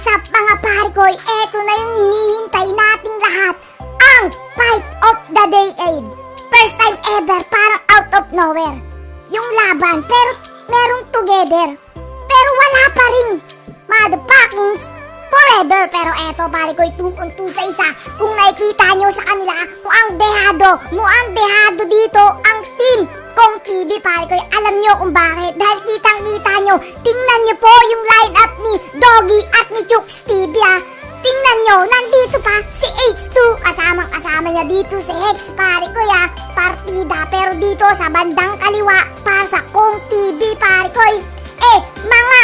What's up mga pare ko? Eto na yung hinihintay nating lahat. Ang Fight of the Decade. First time ever, parang out of nowhere. Yung laban, pero merong together. Pero wala pa rin motherfuckings forever. Pero eto pare ko, 2 on 2 sa isa. Kung nakikita nyo sa kanila, muang dehado dito ang team Kong TV pare ko. Alam nyo kung bakit? Dahil kitang-kita nyo, tingnan nyo po yung lineup ni Doggy at ni Chooks TV ah. Tingnan nyo, nandito pa si H2, kasama niya dito si Hex pare ko ya, partida. Pero dito sa bandang kaliwa, para sa Kong TV pare ko, mga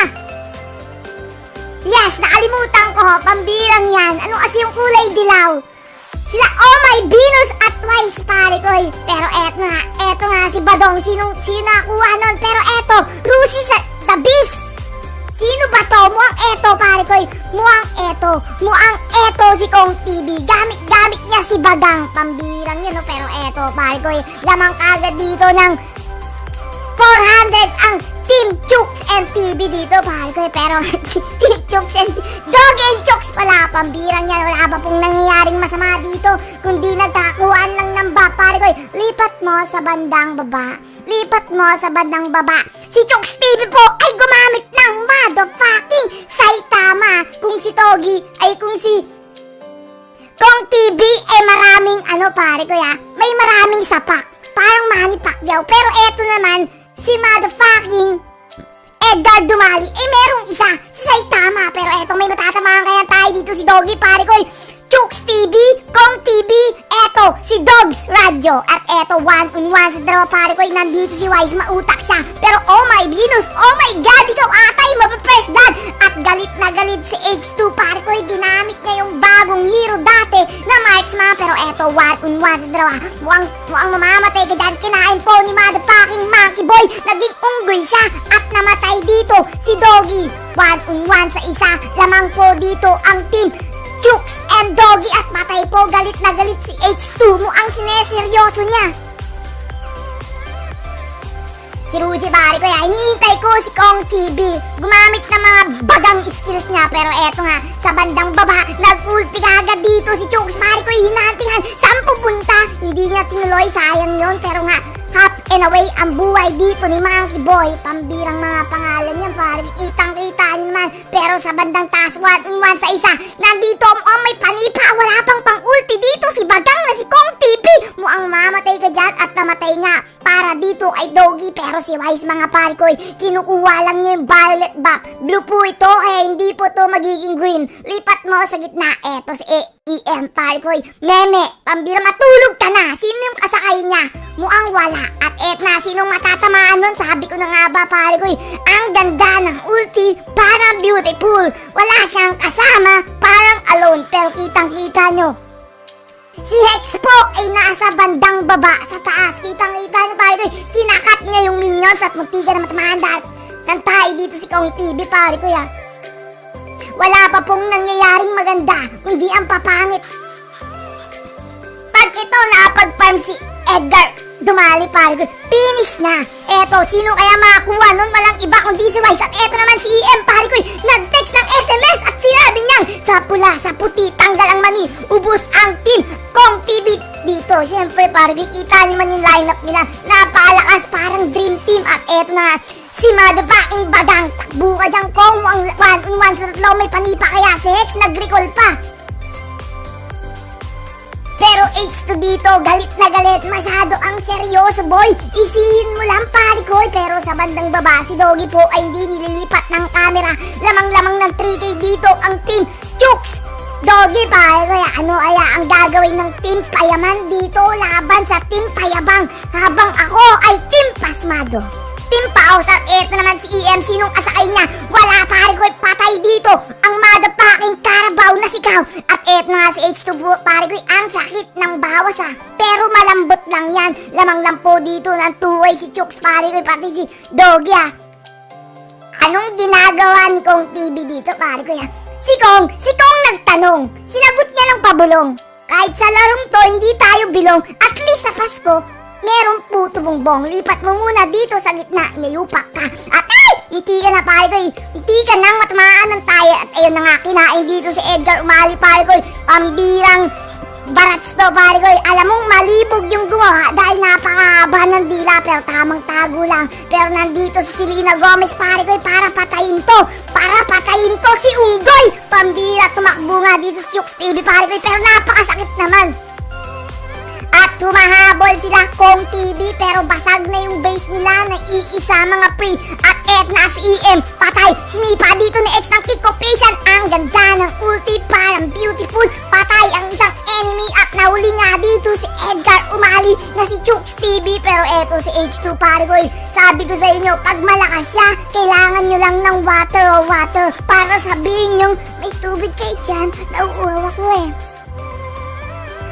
yes, nakalimutan ko, pambirang yan. Ano kasi yung kulay dilaw? Sila Oh My Venus at Twice pare ko. Pero eto nga si Badong, sino nakakuha nun? Pero eto, Rusi sa The Beast. Sino ba to? Muang eto pare ko. Muang eto si Kong TV. Gamit niya si Badang. Pambirang yun no? Pero eto pare ko, lamang kagad dito ng 400 ang Team Chooks and TV dito pare ko. Pero Team Chooks and Doggy and Chooks pala. Pambirang yan. Wala ba pong nangyayaring masama dito? Kundi nagkakakuhaan lang ng ba pare ko. Lipat mo sa bandang baba. Si Chooks TV po ay gumamit ng motherfucking Saitama. Kung si Togi ay kung si Kong TV ay maraming pare ko ya. May maraming sapak. Parang Manny Pacquiao. Pero eto naman si motherfucking Edgar Dumali, merong isa, si Saitama. Pero eto, may matatamaan kaya tayo dito si Doggy, pare ko. Chooks TV, Kong TV, eto, si Dogs Radio. At eto, 1-on-1 sa dalawa, pare ko. Nandito si Wise, mautak siya. Pero oh my Venus, oh my God, ikaw atay, mapapress dad. At galit na galit si H2, pare ko. Ginamit niya yung bagong hero dati na marksman. Pero eto, 1-on-1 sa dalawa. Mukhang mamamatay ka dyan. Kinain po ni motherfucking Monkey Boy. Naging unggoy siya at namatay dito si Doggy. 1-on-1 sa isa. Lamang po dito ang team Chooks and Doggy at patay po. Galit na galit si H2. Mukhang sineseryoso niya. Si Rusi pare ko ya, hinihintay ko si Kong TV. Gumamit ng mga bagang skills niya. Pero eto nga, sa bandang baba, nag-ulti kagad dito si Chooks pare ko. Hinatingan, saan pupunta? Hindi niya tinuloy, sayang yon. Pero nga, half and away ang buhay dito ni Monkey Boy. Pambirang mga pangalan niyan pare. Kitang-kita niyo naman. Pero sa bandang taas, 1-on-1 sa isa. Nandito ang may panipa. Wala pang pang-ulti dito si Bagang na si Kong TV. Muang mamatay ka dyan at namatay nga. Para dito ay Doggy. Pero si Wise mga pare ko, kinukuha lang niya yung violet buff. Blue po ito, hindi po to magiging green. Lipat mo sa gitna. Eto si EM pare ko. Meme, pambirang matulog ka na. Sino yung kasakay niya? Muang wala. At na, sinong matatamaan nun? Sabi ko na nga ba pare ko, ang ganda ng ulti, parang beautiful. Wala siyang kasama, parang alone. Pero kitang-kita nyo, si Hex po ay nasa bandang baba sa taas. Kitang-kita nyo pare ko, kinakat niya yung minions at magtiga na matamahan dahil nantay dito si Kong TV pare ko ya. Wala pa pong nangyayaring maganda, kundi ang papangit. Pag ito nakapag-farm si Edgar Dumali pare ko, finish na. Eto, sino kaya makakuha nun? Walang iba kundi si Wise. At eto naman si EM pare ko, nag-text ng SMS at sinabi niyang sa pula, sa puti, tanggal ang mani, ubus ang team Kong TV dito. Syempre pare ko, kita naman yung lineup nila. Napakalakas, parang dream team. At eto na nga, si motherfucking Badang. Takbo ka dyan Kong, ang 1-on-1 sa tatlo, may panipa kaya si Hex nag-recall pa. Pero H2 dito, galit na galit. Masyado ang seryoso boy. Isihin mo lang pare ko. Pero sa bandang baba, si Doggy po ay hindi nililipat ng camera. Lamang-lamang ng 3K dito ang team Chooks Doggy pare ko. Ano kaya ang gagawin ng team Payaman dito laban sa team Payabang? Habang ako ay team Pasmado. Team Paos. At eto naman si EM, sinong kasakay niya? Wala pare ko, patay dito ang motherfucking Carabao na sigaw. At eto nga si H2 pare ko, ang sakit ng bawas pero malambot lang yan. Lamang lang po dito ng 2-way si Chooks pare ko, pati si Doggy Anong ginagawa ni Kong TV dito pare ko Si Kong nagtanong, sinagot niya ng pabulong. Kahit sa larong to hindi tayo bilong, at least sa Pasko merong puto bongbong. Lipat mo muna dito sa gitna, niyupak ka. At ay! Munti ka na pare ko eh. Munti ka nang matamaan ng tayo. At ayun na nga, kinain dito si Edgar Umali pare ko eh. Pambirang barats to pare ko eh. Alam mong malibog yung gumawa dahil napakahaba ng dila pero tamang tago lang. Pero nandito si Selena Gomez pare ko eh, para patayin to. Para patayin to si Unggoy. Pambira, tumakbo nga dito si Chooks TV pare ko eh, pero napakasakit naman. At humahabol sila Kong TV pero basag na yung base nila na iisa mga pre. At na si EM patay. Sinipa dito ni X ng kick operation. Ang ganda ng ulti, parang beautiful. Patay ang isang enemy at nahuli nga dito si Edgar Umali na si Chooks TV. Pero eto si H2 pare ko eh. Sabi ko sa inyo, pag malakas siya, kailangan nyo lang ng water para sabihin nyo, may tubig kayo dyan. Nauuhaw ako eh.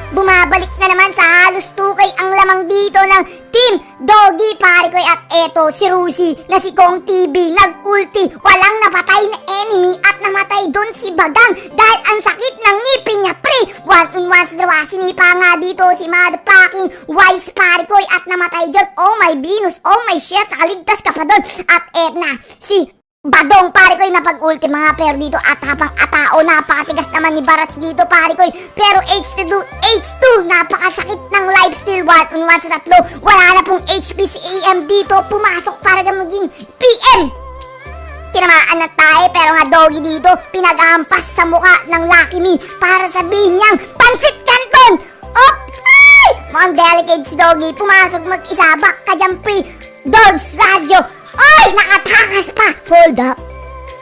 Bumabalik na naman sa halos 2K ang lamang dito ng Team Doggy pare ko at eto si Rusi na si Kong TV nag-ulti, walang napatay na enemy at namatay doon si Badang dahil ang sakit ng ngipin niya pre. 1-on-1 sa dalawa, sinipa nga dito si motherfucking Wise pare ko at namatay dyan. Oh my Venus, oh my shit, nakaligtas ka pa doon. At na si Badong pare ko na pag-ulti mga pero dito at habang atao, napakatigas naman ni Barats dito pare ko pero H2 napakasakit ng lifesteal. 1-on-1 sa tatlo, wala na pong HP si AM dito, pumasok para maging PM. Tinamaan na tayo pero nga Doggy dito pinag-aampas sa mukha ng Lucky Me para sabihin niyang pansit canton. Oh, ay! Mukhang delicate si Doggy, pumasok mag-isa, back ka dyan pre. Dogs Radio. Oy! Nakatakas pa! Hold up!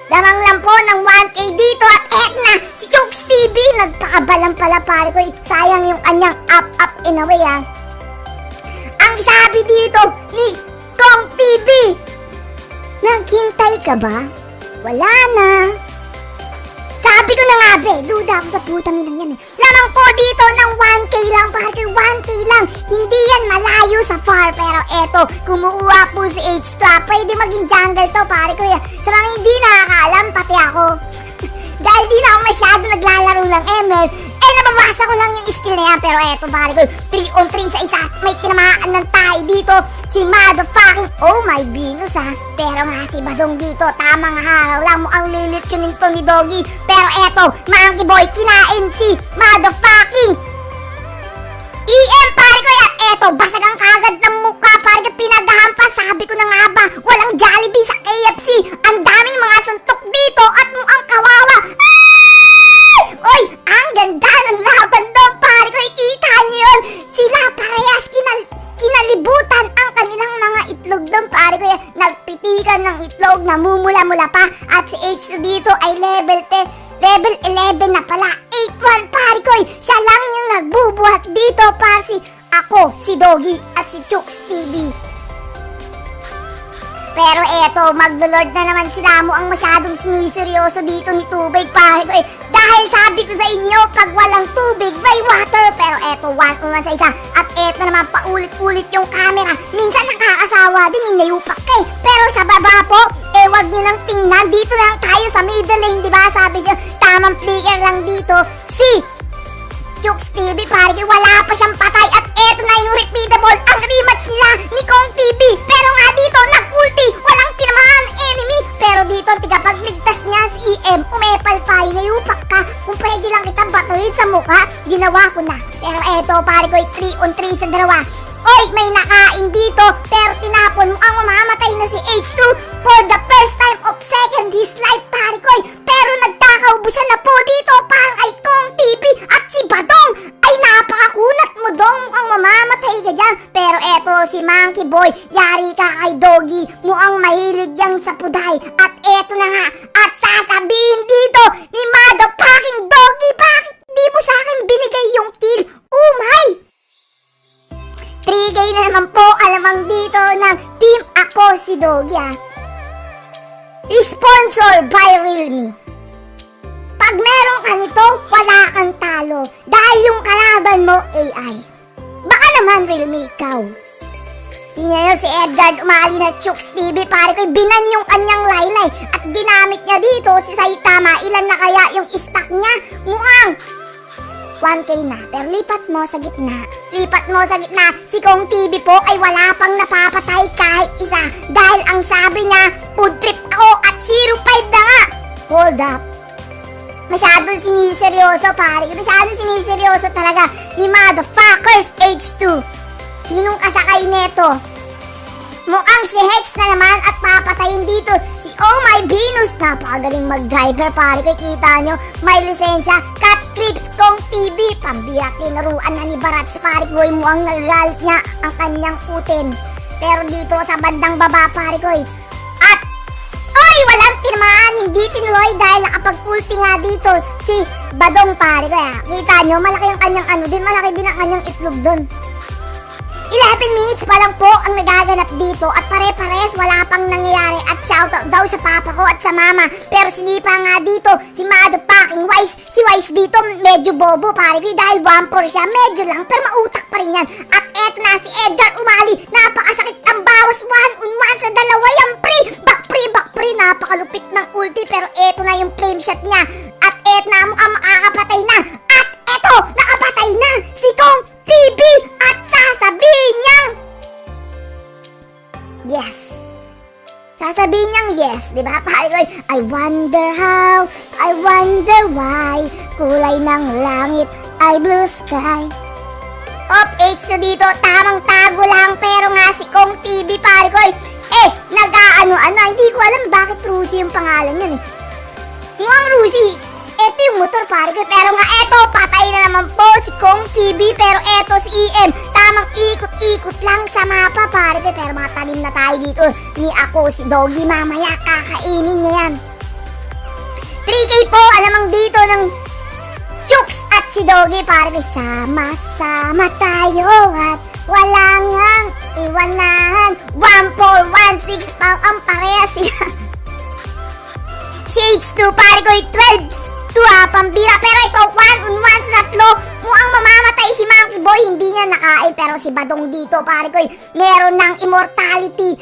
Lamang lang po ng 1K dito at na si Chooks TV nagpakabalang pala pare ko. Sayang yung kanyang up in a way ah. Ang sabi dito ni Kong TV, naghintay ka ba? Wala na. Sabi ko na nga be, duda ako sa putang inang yan eh. Lamang po dito ng 1K lang pare ko, 1K lang. Hindi yan malayo sa far pero eto, kumuha po si H2. Pwede maging jungle to pare ko ya. Sa mga hindi nakakaalam, pati ako. Dahil di na ako masyado naglalaro ng ML, nababasa ko lang yung skill na yan. Pero eto pare ko, 3-on-3 sa isa. May tinamaan ng tayo dito. Si motherfucking, oh my Venus ha. Pero nga si Badong dito, tamang haraw lang mo ang lilipsunin to ni Doggy. Pero eto, Monkey Boy, kinain si motherfucking EM pare ko at eto, basag ang kagad ng mukha pare ko, pinaghampas. Sabi ko na nga ba, walang Jollibee sa KFC. Ang daming mga suntok dito at mukhang kawawa. Ay! Oy, ang ganda ng laban doon pare ko, ikita niyo yun. Sila parehas kinalibutan ang kanilang mga itlog doon pare ko. Nagpitikan ng itlog, namumula-mula pa. At si H2 dito ay level 11 na pala. 8-1 pare ko, siya lang yung nagbubuhat dito para ako, si Doggy at si Chooks TV. Pero eto, magdolord na naman sila mo ang masyadong siniseryoso dito ni Tubig pare ko dahil sabi ko sa inyo, pag walang tubig, may water. Pero eto, 1-on-1 sa isa. At eto naman, paulit-ulit yung camera. Minsan nakakasawa din, inayupak ka Pero sa baba po, wag nyo nang tingnan. Dito lang tayo sa middle lane, diba? Sabi siya, tamang flicker lang dito. Si Chooks TV pare ko, wala pa siyang patay. At eto na yung repeatable, ang rematch nila ni Kong TV. Pero nga dito, nag-ulti, walang tinamaan enemy. Pero dito, tigapagligtas niya si EM, umepal pa, inayupak ka. Kung pwede lang kita batuhin sa mukha, ginawa ko na. Pero eto pare ko, 3-on-3 sa dalawa. Oy, may nakain dito, pero tinapon mo ang mamamatay na si H2 for the first time of second his life pare ko. Pero nagkakaubusan na po dito parang ay Kong TV at si Badong. Ay napakakunat mo dong, ang mamamatay ka dyan. Pero eto si Monkey Boy, yari ka kay Doggy, mukhang mahilig yang sa puday. At eto na nga, at sasabihin dito ni motherfucking Doggy, bakit di mo sa akin binigay yung kill? Oh my! 3K na naman po alamang dito ng Team Ako si Doggy Sponsor by Realme. Pag meron ka nito, wala kang talo. Dahil yung kalaban mo, AI. Baka naman Realme ikaw. Tingnan nyo si Edgar Umali na Chooks TV pare ko, binan yung kanyang laylay. At ginamit niya dito si Saitama. Ilan na kaya yung stock niya? Mukhang 1K na. Pero lipat mo sa gitna. Lipat mo sa gitna. Si Kong TV po ay wala pang napapatay kahit isa. Dahil ang sabi niya, food trip ako at 05 na nga. Hold up. Masyadong siniseryoso, pare. Masyadong siniseryoso talaga ni Motherfuckers H2. Sinong kasakay neto? Mukhang si Hex na naman at papatayin dito si Oh My Venus. Napakagaling mag-driver, pare ko. Kita nyo, may lisensya. Cut Clips Kong TV. Pambiyak, tinaruan na ni Barat si pare ko. Mukhang nagagalit niya ang kanyang utin. Pero dito sa bandang baba, pare ko. At, oy, walang tinamaan. Hindi tinuloy dahil nakapag-ulti nga dito si Badong, pare ko. Kita nyo, malaki yung kanyang ano din. Malaki din ang kanyang itlog dun. 11 minutes pa lang po ang nagaganap dito at pare-pares wala pang nangyayari at shoutout daw sa papa ko at sa mama. Pero sinipa nga dito si motherfucking Wise. Si Wise dito medyo bobo, pare ko, dahil 1-4 siya. Medyo lang pero mautak pa rin yan. At eto na si Edgar Umali. Napakasakit ang bawas 1-on-1 sa dalawa yung pre. Back pre. Napakalupit ng ulti pero eto na yung flame shot niya. At eto na mukhang makakapatay na. At eto, nakapatay na si Kong TV at sasabihin niyang yes. Sasabihin niyang yes, di ba? I wonder how, I wonder why, kulay ng langit ay blue sky. Op, H na dito, tamang tago lang, pero nga si Kong TV, pare ko, nag-ano-ano, hindi ko alam bakit Rusi yung pangalan yan eh. Mukhang Rusi. Eto yung motor, pare ko. Pero nga eto, patay na naman po si Kong TV. Pero eto si EM, tamang ikot-ikot lang sa mapa, pare ko. Pero mga talim na tayo dito. Ni ako, si Doggy, mamaya kakainin niya yan. 3K po, alamang dito ng Chooks at si Doggy, pare ko. Sama-sama tayo at wala ngang iwanahan. 1416 pang ang parehas sila. Shades 2, pare ko, 12 pambira. Pero ito, 1-on-1 sa tatlo. Mukhang mamamatay si Monkey Boy. Hindi niya nakain. Pero si Badong dito, pare ko, meron ng immortality.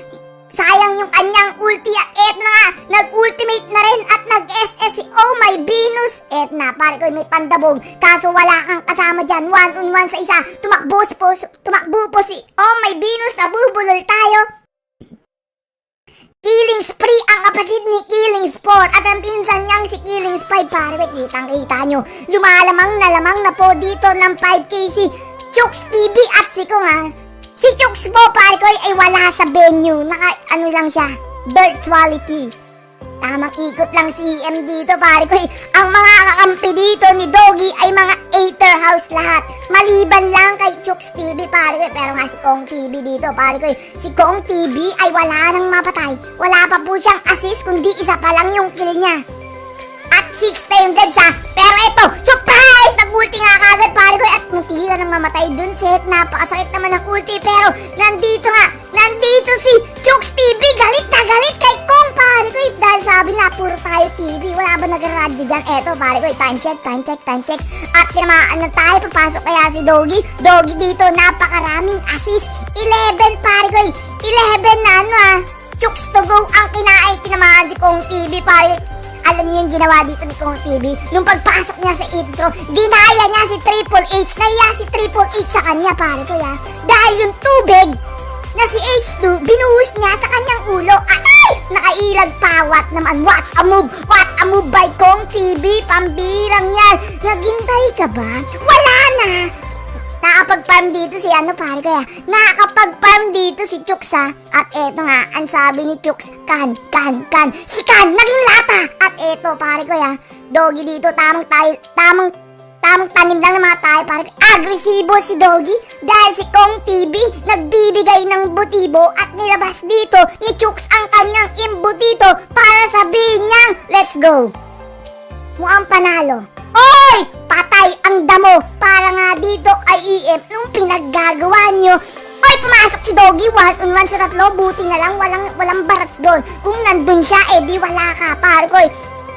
Sayang yung kanyang ulti. At eto na nga, nag-ultimate na rin at nag-SS si Oh My Venus. Eto na, pare ko, may pandabog. Kaso wala kang kasama dyan. 1-on-1 sa isa. Tumakbo po si Oh My Venus. Nabubulol tayo. Killing Spree ang kapatid ni Killing Sport at ang pinsan niyang si Killing Spy, pare, kitang-kita nyo. Lumalamang na po dito ng 5K si Chooks TV at si Kong, ha. Si Chooks po, pare ko, ay wala sa venue. Ano lang siya, virtuality. Tamang ikot lang si EM dito, pare ko. Ang mga kakampi dito ni Doggy ay mga Aether House lahat. Maliban lang kay Chooks TV, pare ko. Pero nga si Kong TV dito, pare ko. Si Kong TV ay wala nang mapatay. Wala pa po siyang assist, kundi isa pa lang yung kill niya. At 6 na yung deads, ha. Pero ito, surprise! Nag-ulti nga kagad, pare ko. At munti na nang mamatay dun, Seth. Napakasakit naman ng ulti. Pero nandito si Chooks TV. Galit na galit kay Kong, pare ko. Dahil sabi na, puro tayo TV. Wala ba nag-radyo dyan? Eto, pare ko, time check. At tinamaan na tayo. Papasok kaya si Doggy. Doggy dito, napakaraming assist. 11, pare ko. 11 na ano, ha. Chooks to go ang kinain. Tinamaan si Kong TV, pare ko. Alam niyo yung ginawa dito ni Kong TV? Nung pagpasok niya sa intro, dinaya niya si Triple H. Naiya si Triple H sa kanya, pare ko, ya. Dahil yung tubig na si H2, binuhos niya sa kanyang ulo. Ay! Nakailag pa. What naman? What a move! What a move by Kong TV. Pambirang yan. Naghintay ka ba? Wala na! Nakakapag-farm dito si pare ko, ya. Nakakapag-farm dito si Chooks, ha. At eto nga, ang sabi ni Chooks, kan. Si Kan, naging lata. At eto, pare ko, ya. Doggy dito, tamang tanim lang ng mga tayo, pare ko. Agresibo si Doggy dahil si Kong TV nagbibigay ng butibo at nilabas dito ni Chooks ang kanyang imbutito para sabihin niyang, let's go. Mukhang panalo. Oy! Patay ang damo para nga dito kay EM nung pinaggagawa nyo. Oy, pumasok si Doggy 1-on-1 sa tatlo. Buti na lang walang barats doon. Kung nandun siya, di wala ka, pare ko.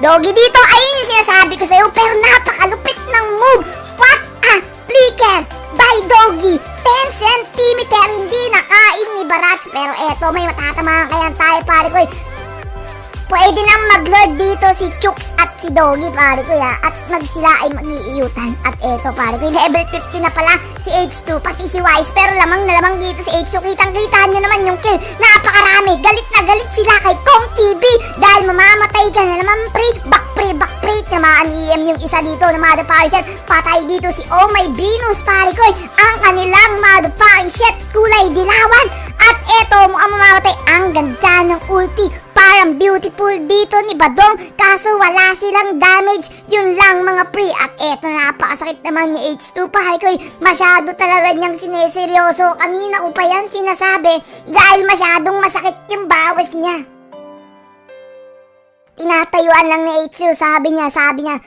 Doggy dito, ayun yung sinasabi ko sa'yo. Pero napakalupit ng move. What a flicker by Doggy. 10 cm hindi nakain ni Barats. Pero eto, may matatamaan kaya tayo, pare ko. Pwede nang mag-lord dito si Chooks at si Doggy, pare ko ya, at sila ay mag-iiyutan. At eto, pare ko, level 50 na pala si H2, pati si Wise, pero lamang na lamang dito si H2. Kitang-kita nyo naman yung kill, napakarami. Galit na galit sila kay Kong TV dahil mamamatay ka na naman, back pre, tamaan EM yung isa dito na motherfucking shit. Patay dito si Oh My Venus, pare ko, ang kanilang motherfucking shit, kulay dilawan. At eto, mukhang mamamatay. Ang ganda ng ulti, parang beautiful dito ni Badong, kaso wala silang damage. Yun lang mga pre. At eto, napakasakit naman ni H2, pare ko, masyado talaga niyang sineseryoso. Kanina ko pa yan sinasabi dahil masyadong masakit yung bawas niya. Tinatayuan lang ni H2, sabi niya,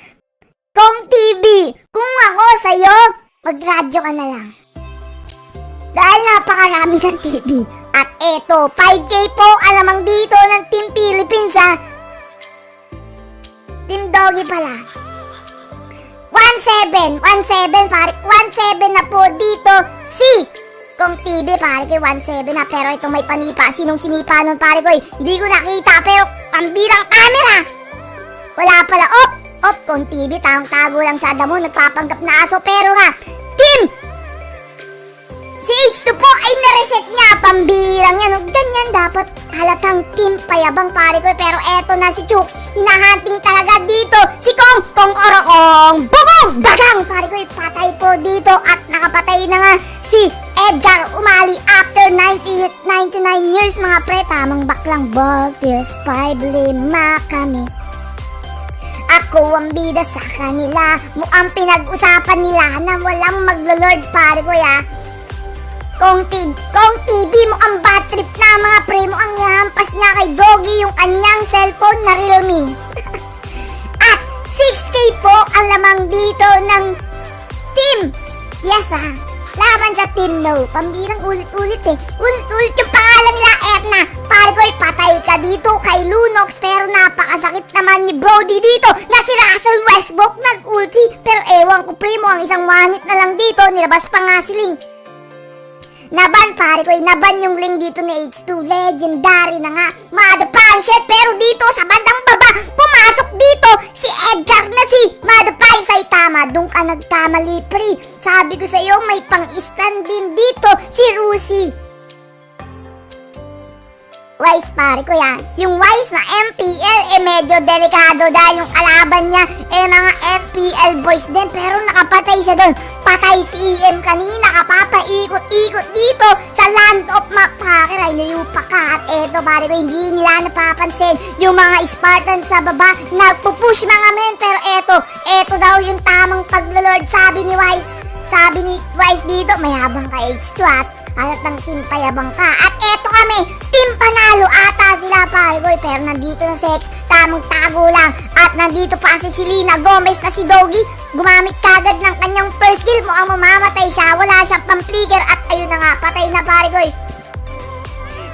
Kong TV, kung ako sa'yo, magradyo ka na lang. Dahil napakarami ng TV. At eto, 5K po alamang dito ng Team Philippines ha. Team Doggy pala. 1-7 pare. 1-7 na po dito si Kong TV, pare ko. 1-7 na, pero ito may panipa. Sinong sinipa nun, pare ko? Hindi ko nakita, pero pambirang camera. Wala pala. Kong TV, tago lang sa damo, nagpapanggap na aso. Pero nga, Team si H2 po ay nareset niya, pambirang yan. Ganyan dapat halatang team payabang, pare ko. Pero eto na si Chooks, hinahunting talaga dito si Kong Orokong. Bubong! Bagang! Pare ko, patay po dito. At nakapatay na nga si Edgar Umali after 99 years, mga pre. Tamang baklang Baltius 5-5 kami. Ako ang bida sa kanila. Mukhang pinag-usapan nila na walang maglo-lord, pare ko ya. Kong TV mo ang bad trip na, mga pre. Mo ang yahampas niya kay Doggy yung kanyang cellphone na Realme. At 6K po ang lamang dito ng Team Yes ha. Laban sa Team No. Pambirang ulit-ulit eh. Ulit-ulit yung pangalan nila. Etna, pare ko, patay ka dito kay Lunox. Pero napakasakit naman ni Brody dito na si Russell Westbrook nag-ulti. Pero ewan ko, pre, mo ang isang wanit na lang dito. Nilabas pa nga si Link. Naban, pare ko, naban yung link dito ni H2. Legendary na nga, motherfucking shit. Pero dito sa bandang baba, pumasok dito si Edgar na si motherfucking Saitama. Doon ka nagkamali, pre. Sabi ko sa'yo, may pang-stand din dito si Rusi. Wise, pare ko yan. Yung Wise na MPL, medyo delikado dahil yung kalaban niya, mga MPL boys din. Pero nakapatay siya doon. Patay si EM kanina, kapapaikot-ikot dito sa land of Mapakira. Inayupa ka. At eto, pare ko, hindi nila napapansin yung mga Spartans sa baba. Nagpupush mga men. Pero eto daw yung tamang paglolord, sabi ni Wise. Sabi ni Wise dito, may habang ka H2 at halatang team payabang ka. At eto kami, team panalo ata sila, pare ko. Pero nandito na si X, tamang tago lang. At nandito pa si Selena Gomez na si Doggy. Gumamit kagad ng kanyang first kill. Mukhang mamamatay siya, wala siyang pang-trigger. At ayun na nga, patay na, pare ko.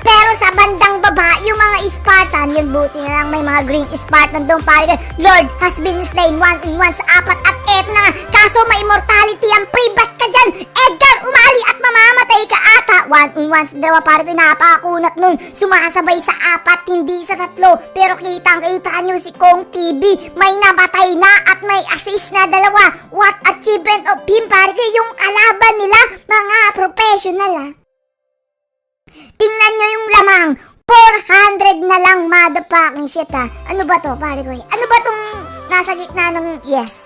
Pero sa bandang baba, yung mga Spartan, yun buti na lang may mga green Spartan doon, pare ko. Lord has been slain 1-1 sa 4. At eto na nga, kaso may immortality ang pre-bat ka dyan, Edgar Umali, at mamamatay ka ata. 1-1 sa dalawa, pare ko, napakakunat nun. Sumasabay sa 4, hindi sa 3. Pero kitang-kita nyo si Kong TV, may namatay na at may assist na 2. What achievement of him, pare ko, yung kalaban nila, mga professional ha. Tingnan nyo yung lamang, 400 na lang, motherfucking shit ha. Ano ba to, pare ko? Ano ba tong nasa gitna ng yes?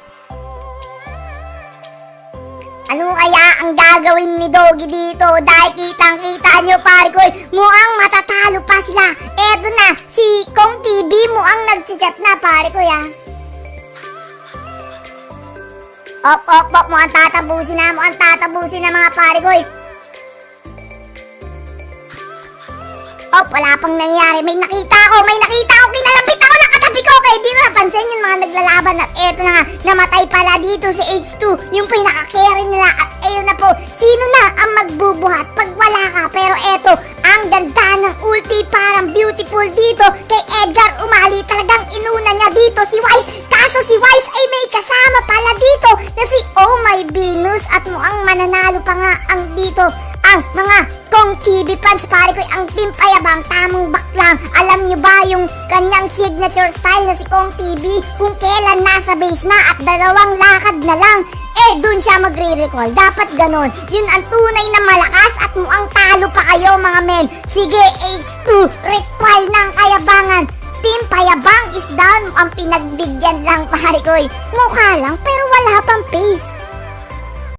Ano kaya ang gagawin ni Doggy dito? Dahil kitang-kita nyo, pare ko, mukhang matatalo pa sila. Eto na, si Kong TV mukhang nag-chat na, pare ko ya. Op, mukhang tatabusin na mga pare ko. Wala pang nangyari. May nakita ako. Kinalapit ako ng katabi ko. Kaya di ko napansin yung mga naglalaban. At eto na nga, namatay pala dito si H2. Yung pinaka-carry nila. At ayun na po, sino na ang magbubuhat pag wala ka? Pero eto, ang ganda ng ulti, parang beautiful dito kay Edgar Umali. Talagang inuna niya dito si Wise. Kaso si Wise ay may kasama pala dito na si Oh My Venus. At mukhang mananalo pa nga ang dito ang mga Kong TV fans, pare ko, ang team payabang, tamang baklang. Alam nyo ba yung kanyang signature style na si Kong TV kung kailan nasa base na at dalawang lakad na lang, dun siya magre-recall. Dapat ganon. Yun ang tunay na malakas at mukhang talo pa kayo mga men. Sige, H2, recall ng kayabangan. Team Payabang is down. Ang pinagbigyan lang pare ko. Mukha lang pero wala pang pace.